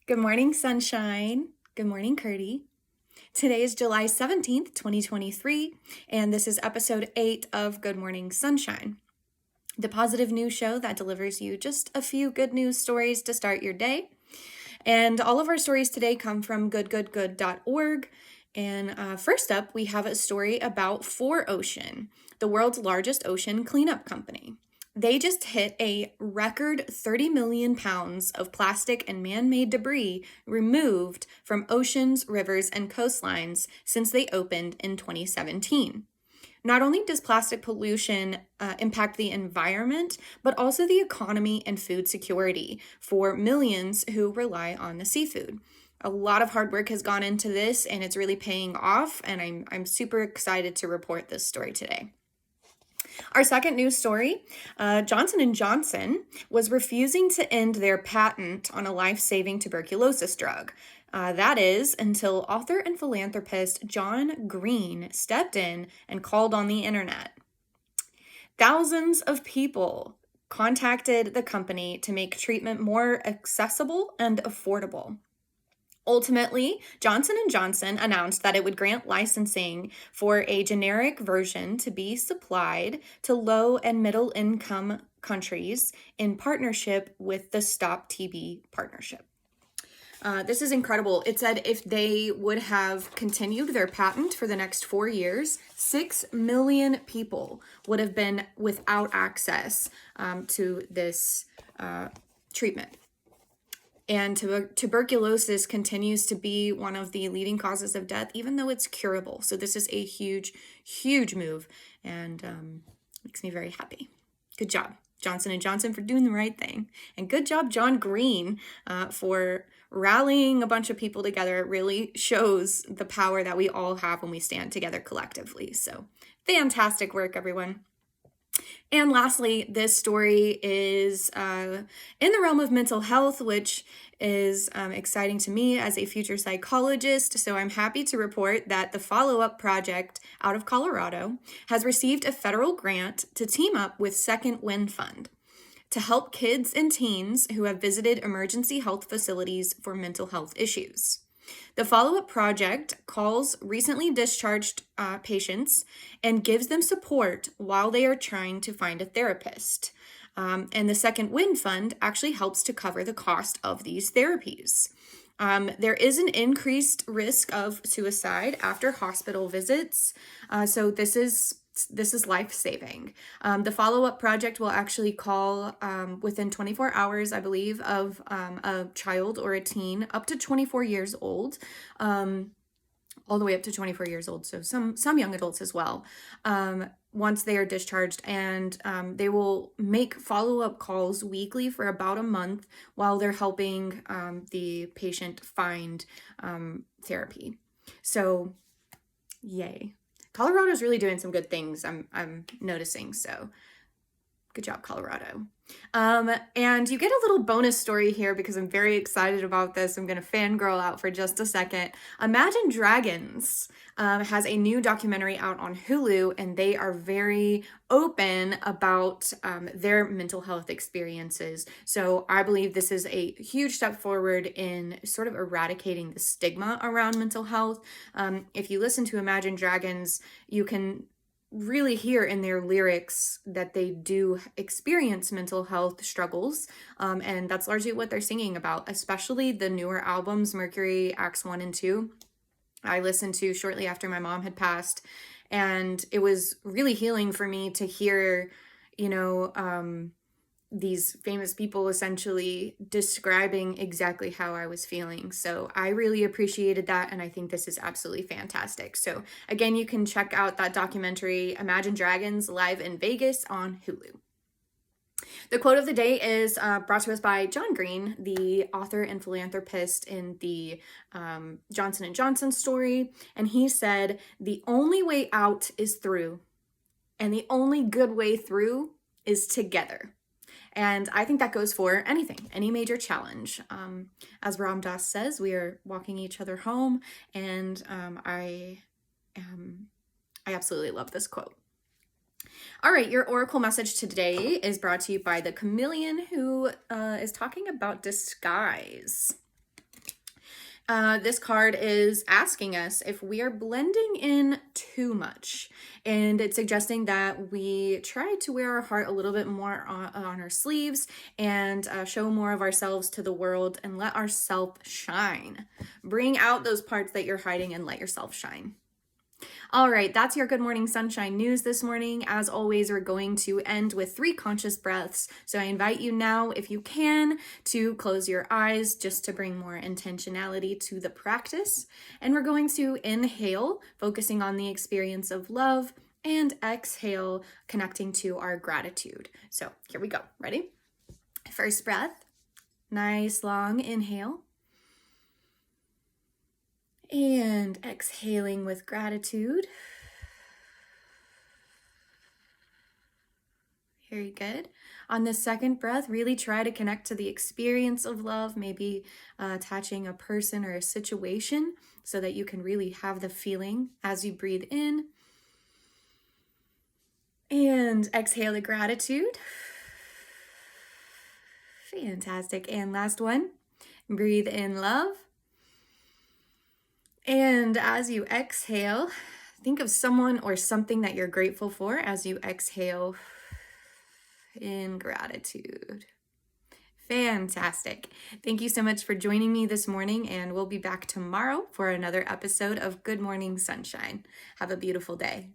Good morning, sunshine. Good morning, Curdy. Today is July 17th, 2023, and this is episode 8 of Good Morning Sunshine, the positive news show that delivers you just a few good news stories to start your day. And all of our stories today come from goodgoodgood.org. And first up, we have a story about 4Ocean, the world's largest ocean cleanup company. They just hit a record 30 million pounds of plastic and man-made debris removed from oceans, rivers, and coastlines since they opened in 2017. Not only does plastic pollution impact the environment, but also the economy and food security for millions who rely on the seafood. A lot of hard work has gone into this, and it's really paying off, and I'm super excited to report this story today. Our second news story, Johnson & Johnson was refusing to end their patent on a life-saving tuberculosis drug. That is, until author and philanthropist John Green stepped in and called on the internet. Thousands of people contacted the company to make treatment more accessible and affordable. Ultimately, Johnson & Johnson announced that it would grant licensing for a generic version to be supplied to low and middle income countries in partnership with the Stop TB Partnership. This is incredible. It said if they would have continued their patent for the next 4 years, 6 million people would have been without access to this treatment. And tuberculosis continues to be one of the leading causes of death, even though it's curable. So this is a huge, huge move, and makes me very happy. Good job, Johnson & Johnson, for doing the right thing. And good job, John Green, for rallying a bunch of people together. It really shows the power that we all have when we stand together collectively. So fantastic work, everyone. And lastly, this story is in the realm of mental health, which is exciting to me as a future psychologist. So I'm happy to report that the Follow Up Project out of Colorado has received a federal grant to team up with Second Wind Fund to help kids and teens who have visited emergency health facilities for mental health issues. The follow-up project calls recently discharged patients and gives them support while they are trying to find a therapist. And the Second Wind Fund actually helps to cover the cost of these therapies. There is an increased risk of suicide after hospital visits, so this is life-saving. The follow-up project will actually call within 24 hours, I believe, of a child or a teen up to 24 years old, all the way up to 24 years old, so some young adults as well, once they are discharged, and they will make follow-up calls weekly for about a month while they're helping the patient find therapy. So, yay. Colorado's really doing some good things, I'm noticing, so good job, Colorado. And you get a little bonus story here because I'm very excited about this. I'm going to fangirl out for just a second. Imagine Dragons has a new documentary out on Hulu, and they are very open about their mental health experiences. So I believe this is a huge step forward in sort of eradicating the stigma around mental health. If you listen to Imagine Dragons, you can really hear in their lyrics that they do experience mental health struggles, and that's largely what they're singing about, especially the newer albums, Mercury Acts 1 and 2. I listened to shortly after my mom had passed, and it was really healing for me to hear, these famous people essentially describing exactly how I was feeling. So I really appreciated that, and I think this is absolutely fantastic. So again, you can check out that documentary, Imagine Dragons, live in Vegas on Hulu. The quote of the day is brought to us by John Green, the author and philanthropist in the Johnson & Johnson story. And he said, "The only way out is through, and the only good way through is together." And I think that goes for anything, any major challenge. As Ram Dass says, we are walking each other home, and I absolutely love this quote. All right, your oracle message today is brought to you by the Chameleon, who is talking about disguise. This card is asking us if we are blending in too much, and it's suggesting that we try to wear our heart a little bit more on our sleeves and show more of ourselves to the world and let ourselves shine. Bring out those parts that you're hiding and let yourself shine. All right, that's your Good Morning Sunshine news this morning. As always, we're going to end with 3 conscious breaths. So I invite you now, if you can, to close your eyes just to bring more intentionality to the practice. And we're going to inhale, focusing on the experience of love, and exhale, connecting to our gratitude. So here we go. Ready? First breath, nice long inhale. And exhaling with gratitude. Very good. On the second breath, really try to connect to the experience of love, maybe attaching a person or a situation so that you can really have the feeling as you breathe in. And exhale the gratitude. Fantastic. And last one, breathe in love. And as you exhale, think of someone or something that you're grateful for as you exhale in gratitude. Fantastic. Thank you so much for joining me this morning, and we'll be back tomorrow for another episode of Good Morning Sunshine. Have a beautiful day.